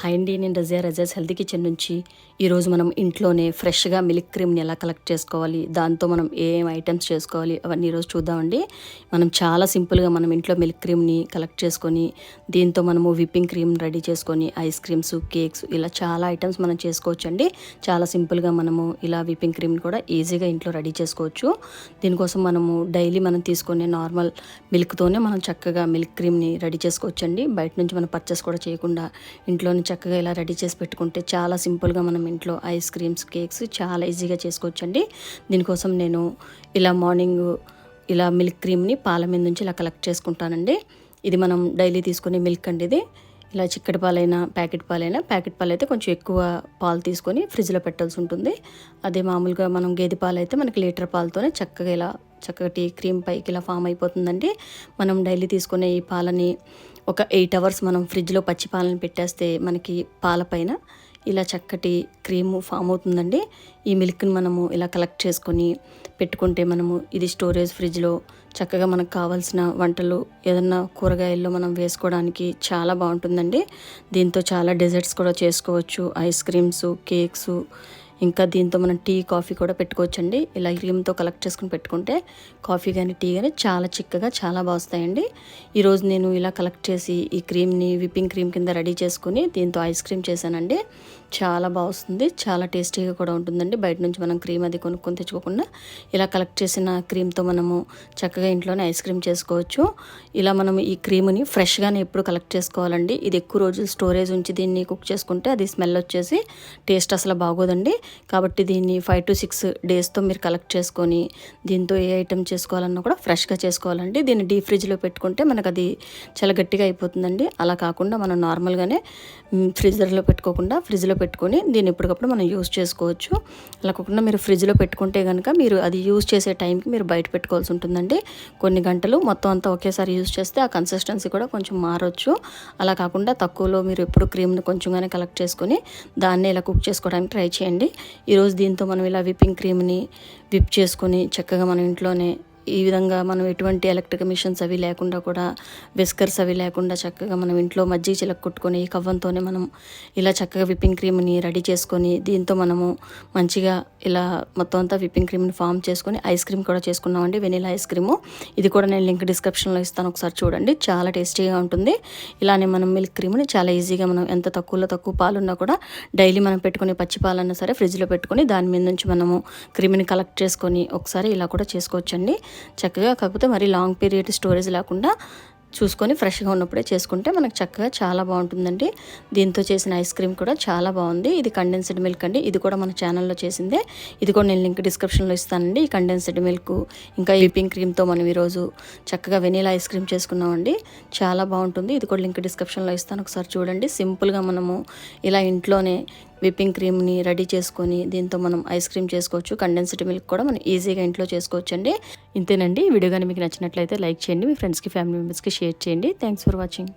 Hi అండి, నేను రజాస్ healthy kitchen నుంచి ఈరోజు మనం ఇంట్లోనే ఫ్రెష్గా మిల్క్ క్రీమ్ని ఎలా కలెక్ట్ చేసుకోవాలి, దాంతో మనం ఏం ఐటమ్స్ చేసుకోవాలి అవన్నీ ఈరోజు చూద్దామండి. మనం చాలా సింపుల్గా మనం ఇంట్లో మిల్క్ క్రీమ్ని కలెక్ట్ చేసుకొని దీంతో మనము విప్పింగ్ క్రీమ్ రెడీ చేసుకొని ఐస్ క్రీమ్స్, కేక్స్ ఇలా చాలా ఐటమ్స్ మనం చేసుకోవచ్చండి. చాలా సింపుల్గా మనము ఇలా విప్పింగ్ క్రీమ్ని కూడా ఈజీగా ఇంట్లో రెడీ చేసుకోవచ్చు. దీనికోసం మనము డైలీ మనం తీసుకునే నార్మల్ మిల్క్తోనే మనం చక్కగా మిల్క్ క్రీమ్ని రెడీ చేసుకోవచ్చండి. బయట నుంచి మనం పర్చేస్ కూడా చేయకుండా ఇంట్లోనే చక్కగా ఇలా రెడీ చేసి పెట్టుకుంటే చాలా సింపుల్గా మనం ఇంట్లో ఐస్ క్రీమ్స్, కేక్స్ చాలా ఈజీగా చేసుకోవచ్చండి. దీనికోసం నేను ఇలా మార్నింగ్ ఇలా మిల్క్ క్రీమ్ని పాల మీద నుంచి ఇలా కలెక్ట్ చేసుకుంటానండి. ఇది మనం డైలీ తీసుకునే మిల్క్ అండి. ఇది ఇలా చిక్కటి పాలైనా ప్యాకెట్ పాలు అయితే కొంచెం ఎక్కువ పాలు తీసుకొని ఫ్రిడ్జ్లో పెట్టాల్సి ఉంటుంది. అదే మామూలుగా మనం గేదె పాలు అయితే మనకి లీటర్ పాలతోనే చక్కగా ఇలా చక్కటి క్రీమ్ పైకి ఇలా ఫామ్ అయిపోతుందండి. మనం డైలీ తీసుకునే ఈ పాలని ఒక 8 అవర్స్ మనం ఫ్రిడ్జ్లో పచ్చి పాలను పెట్టేస్తే మనకి పాలపైన ఇలా చక్కటి క్రీము ఫామ్ అవుతుందండి. ఈ మిల్క్ని మనము ఇలా కలెక్ట్ చేసుకొని పెట్టుకుంటే మనము ఇది స్టోరేజ్ ఫ్రిడ్జ్లో చక్కగా మనకు కావాల్సిన వంటలు ఏదన్నా కూరగాయల్లో మనం వేసుకోవడానికి చాలా బాగుంటుందండి. దీంతో చాలా డెజర్ట్స్ కూడా చేసుకోవచ్చు, ఐస్ క్రీమ్స్, కేక్స్, ఇంకా దీంతో మనం టీ, కాఫీ కూడా పెట్టుకోవచ్చండి. ఇలా క్రీమ్తో కలెక్ట్ చేసుకుని పెట్టుకుంటే కాఫీ కానీ టీ కానీ చాలా చిక్కగా చాలా బాగా వస్తాయండి. ఈరోజు నేను ఇలా కలెక్ట్ చేసి ఈ క్రీమ్ని విప్పింగ్ క్రీమ్ కింద రెడీ చేసుకుని దీంతో ఐస్ క్రీమ్ చేశానండి. చాలా బాగా వస్తుంది, చాలా టేస్టీగా కూడా ఉంటుందండి. బయట నుంచి మనం క్రీమ్ అది కొనుక్కొని తెచ్చుకోకుండా ఇలా కలెక్ట్ చేసిన క్రీమ్తో మనము చక్కగా ఇంట్లోనే ఐస్ క్రీమ్ చేసుకోవచ్చు. ఇలా మనం ఈ క్రీమ్ని ఫ్రెష్గానే ఎప్పుడు కలెక్ట్ చేసుకోవాలండి. ఇది ఎక్కువ రోజులు స్టోరేజ్ ఉంచి దీన్ని కుక్ చేసుకుంటే అది స్మెల్ వచ్చేసి టేస్ట్ అసలు బాగోదండి. కాబట్టి దీన్ని 5 to 6 డేస్తో మీరు కలెక్ట్ చేసుకొని దీంతో ఏ ఐటెం చేసుకోవాలన్నా కూడా ఫ్రెష్గా చేసుకోవాలండి. దీన్ని డీప్ ఫ్రిడ్జ్లో పెట్టుకుంటే మనకు అది చాలా గట్టిగా అయిపోతుందండి. అలా కాకుండా మనం నార్మల్గానే ఫ్రిడ్జ్లో పెట్టుకోకుండా ఫ్రిడ్జ్లో పెట్టుకొని దీన్ని ఎప్పటికప్పుడు మనం యూజ్ చేసుకోవచ్చు. అలా కాకుండా మీరు ఫ్రిడ్జ్లో పెట్టుకుంటే కనుక మీరు అది యూజ్ చేసే టైంకి మీరు బయట పెట్టుకోవాల్సి ఉంటుందండి. కొన్ని గంటలు మొత్తం అంతా ఒకేసారి యూజ్ చేస్తే ఆ కన్సిస్టెన్సీ కూడా కొంచెం మారవచ్చు. అలా కాకుండా తక్కువలో మీరు ఎప్పుడు క్రీమ్ని కొంచెంగానే కలెక్ట్ చేసుకొని దాన్ని ఇలా కుక్ చేసుకోవడానికి ట్రై చేయండి. ఈరోజు దీంతో మనం ఇలా విప్పింగ్ క్రీమ్ని విప్ చేసుకొని చక్కగా మనం ఇంట్లోనే ఈ విధంగా మనం ఎటువంటి ఎలక్ట్రిక్ మిషన్స్ అవి లేకుండా కూడా విస్కర్స్ అవి లేకుండా చక్కగా మనం ఇంట్లో మజ్జిగ చిలక కొట్టుకొని ఈ కవ్వంతోనే మనం ఇలా చక్కగా విప్పింగ్ క్రీమ్ని రెడీ చేసుకొని దీంతో మనము మంచిగా ఇలా మొత్తం అంతా విప్పింగ్ క్రీమ్ని ఫామ్ చేసుకొని ఐస్ క్రీమ్ కూడా చేసుకున్నామండి. Vanilla ice cream. ఇది కూడా నేను లింక్ డిస్క్రిప్షన్లో ఇస్తాను, ఒకసారి చూడండి. చాలా టేస్టీగా ఉంటుంది. ఇలానే మనం మిల్క్ క్రీమ్ని చాలా ఈజీగా మనం ఎంత తక్కువ పాలున్నా కూడా డైలీ మనం పెట్టుకునే పచ్చి పాలన్నా సరే ఫ్రిడ్జ్లో పెట్టుకొని దాని మీద నుంచి మనము క్రీమ్ని కలెక్ట్ చేసుకొని ఒకసారి ఇలా కూడా చేసుకోవచ్చండి చక్కగా. కాకపోతే మరి లాంగ్ పీరియడ్ స్టోరేజ్ లేకుండా చూసుకొని ఫ్రెష్గా ఉన్నప్పుడే చేసుకుంటే మనకు చక్కగా చాలా బాగుంటుందండి. దీంతో చేసిన ఐస్ క్రీమ్ కూడా చాలా బాగుంది. ఇది కండెన్స్డ్ మిల్క్ అండి. ఇది కూడా మన ఛానల్లో చేసిందే. ఇది కూడా నేను లింక్ డిస్క్రిప్షన్లో ఇస్తానండి. ఈ కండెన్స్డ్ మిల్క్ ఇంకా విప్పింగ్ క్రీమ్తో మనం ఈరోజు చక్కగా వెనీలా ఐస్ క్రీమ్ చేసుకున్నామండి. చాలా బాగుంటుంది. ఇది కూడా లింక్ డిస్క్రిప్షన్లో ఇస్తాను, ఒకసారి చూడండి. సింపుల్గా మనము ఇలా ఇంట్లోనే విప్పింగ్ క్రీమ్ని రెడీ చేసుకొని దీంతో మనం ఐస్ క్రీమ్ చేసుకోవచ్చు. కండెన్స్డ్ మిల్క్ కూడా మనం ఈజీగా ఇంట్లో చేసుకోవచ్చండి. ఇంతేనండి. వీడియో కానీ మీకు నచ్చినట్లయితే లైక్ చేయండి, మీ ఫ్రెండ్స్కి, ఫ్యామిలీ మెంబర్స్కి షేర్ చేయండి. Thanks for watching.